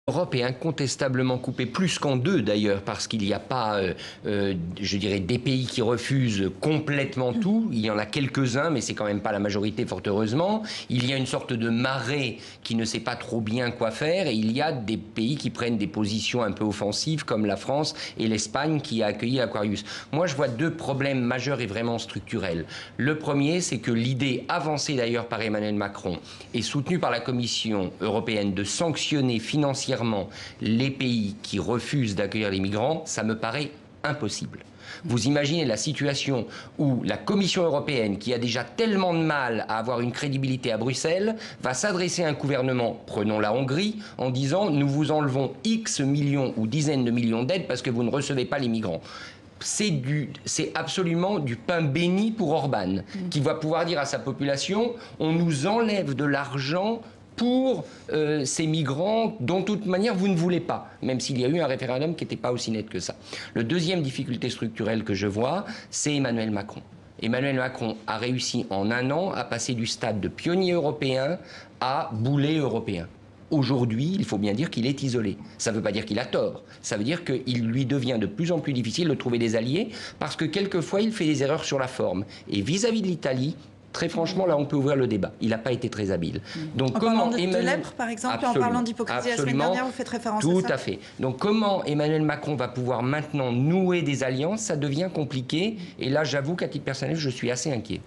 L'Europe est incontestablement coupée, plus qu'en deux d'ailleurs, parce qu'il n'y a pas, je dirais, des pays qui refusent complètement tout. Il y en a quelques-uns, mais c'est quand même pas la majorité, fort heureusement. Il y a une sorte de marée qui ne sait pas trop bien quoi faire, et il y a des pays qui prennent des positions un peu offensives, comme la France et l'Espagne qui a accueilli Aquarius. Moi, je vois deux problèmes majeurs et vraiment structurels. Le premier, c'est que l'idée avancée d'ailleurs par Emmanuel Macron et soutenue par la Commission européenne de sanctionner financièrement les pays qui refusent d'accueillir les migrants, ça me paraît impossible. Vous imaginez la situation où la Commission européenne, qui a déjà tellement de mal à avoir une crédibilité à Bruxelles, va s'adresser à un gouvernement, prenons la Hongrie, en disant « nous vous enlevons X millions ou dizaines de millions d'aides parce que vous ne recevez pas les migrants ». C'est absolument du pain béni pour Orban, qui va pouvoir dire à sa population « on nous enlève de l'argent pour ces migrants dont de toute manière vous ne voulez pas », même s'il y a eu un référendum qui n'était pas aussi net que ça. Le deuxième difficulté structurelle que je vois, c'est Emmanuel Macron. Emmanuel Macron a réussi en un an à passer du stade de pionnier européen à boulet européen. Aujourd'hui, il faut bien dire qu'il est isolé. Ça ne veut pas dire qu'il a tort. Ça veut dire qu'il lui devient de plus en plus difficile de trouver des alliés parce que quelquefois, il fait des erreurs sur la forme. Et vis-à-vis de l'Italie, très franchement, là, on peut ouvrir le débat. Il n'a pas été très habile. Donc, comment de Lèpre, par exemple, en parlant d'hypocrisie la semaine dernière, vous faites référence à ça. Tout à fait. Donc, comment Emmanuel Macron va pouvoir maintenant nouer des alliances, ça devient compliqué. Et là, j'avoue qu'à titre personnel, je suis assez inquiet.